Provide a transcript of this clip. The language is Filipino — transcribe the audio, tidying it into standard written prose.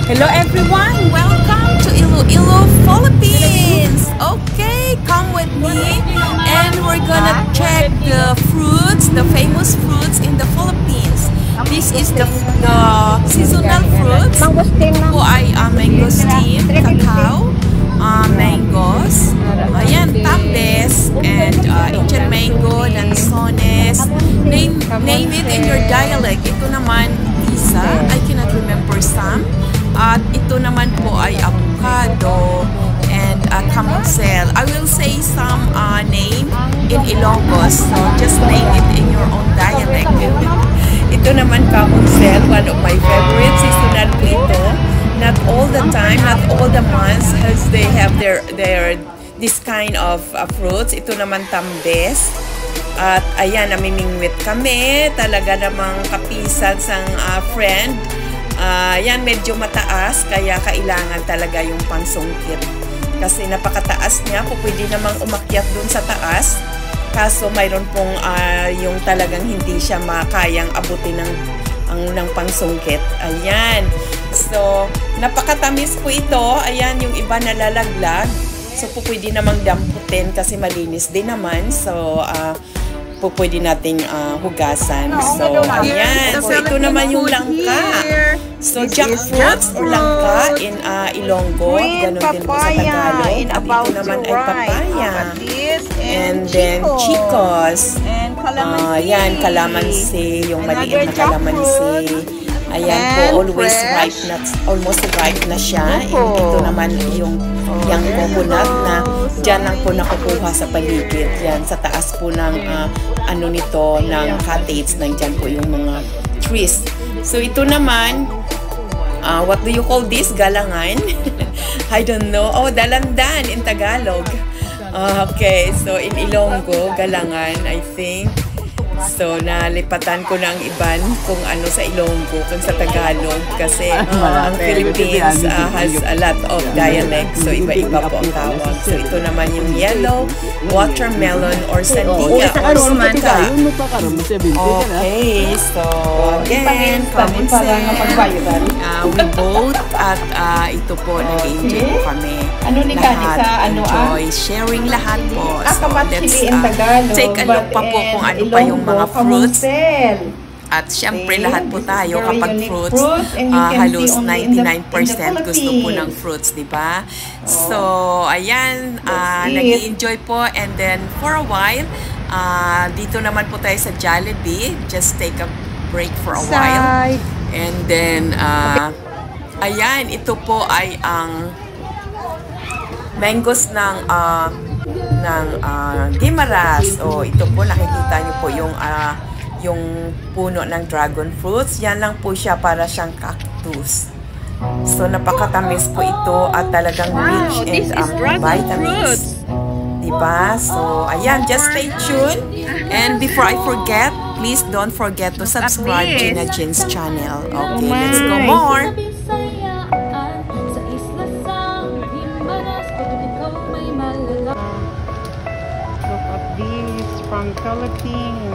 Hello everyone! Welcome to Iloilo, Philippines! Okay, come with me and we're gonna check the fruits, the famous fruits in the Philippines. This is the seasonal fruits. Ito po ay mangosteen, cacao, mangoes, ayan, tambes, and Indian mango, lanzones. Name it in your dialect. Ito naman, pisa. I cannot remember some. At ito naman po ay avocado and camoncel. I will say some name in Ilocos, so just name it in your own dialect. Ito naman camoncel, one of my favorites. Seasonal po ito. Not all the time, not all the months as they have their this kind of fruits. Ito naman tambes. At ayan, namimingwit kami. Talaga namang kapisan sang friend. Yan, medyo mataas, kaya kailangan talaga yung pangsungkit. Kasi napakataas niya, po pwede namang umakyat dun sa taas. Kaso mayroon pong yung talagang hindi siya makayang abutin ng pangsungkit. Ayan. So, napakatamis po ito. Ayan, yung iba nalalaglag. So, po pwede namang damputin kasi malinis din naman. So, po pwede nating hugasan. So, ayan. So, ito naman yung langka. So, jackfruits or langka in Ilonggo. Ganun din po sa Tagalog. At ito naman ay papaya. And then, chicos. Ayan, calamansi. Yung maliit na calamansi. Ayan po, almost ripe na siya. And ito naman yung coconut na dyan lang po nakukuha sa paligid. Yan, sa taas po ng ano nito, ng cottage, nandyan po yung mga trees. So, ito naman, what do you call this? Galangan? I don't know. Oh, dalandan in Tagalog. Okay, so in Ilonggo, galangan, I think. So, nalipatan ko ng iban kung ano sa Ilonggo, kung sa Tagalog. Kasi ang Philippines has a lot of dialects. So, iba-iba po ang tawag. So, ito naman yung yellow, watermelon, or sandiga, or suka. Okay, so, again, kamunsel. We both at ito po, nag-enjoy po kami. Lahat, enjoy, sharing lahat po. So, let's take a look pa po kung ano pa yung mga fruits. At syempre lahat po tayo kapag fruits, halos 99% gusto po ng fruits, di ba? So, ayan, nag-enjoy po. And then, for a while, dito naman po tayo sa Jollibee. Just take a break for a while. And then, ayan, ito po ay ang mangoes ng Guimaras. O ito po, nakikita niyo po yung puno ng dragon fruits. Yan lang po siya, para siyang cactus. So, napakatamis po ito at talagang rich in vitamins. Diba? So, ayan, just stay tuned. And before I forget, please don't forget to subscribe Gina Jean's channel. Okay, let's go more. Look at this from Philippines.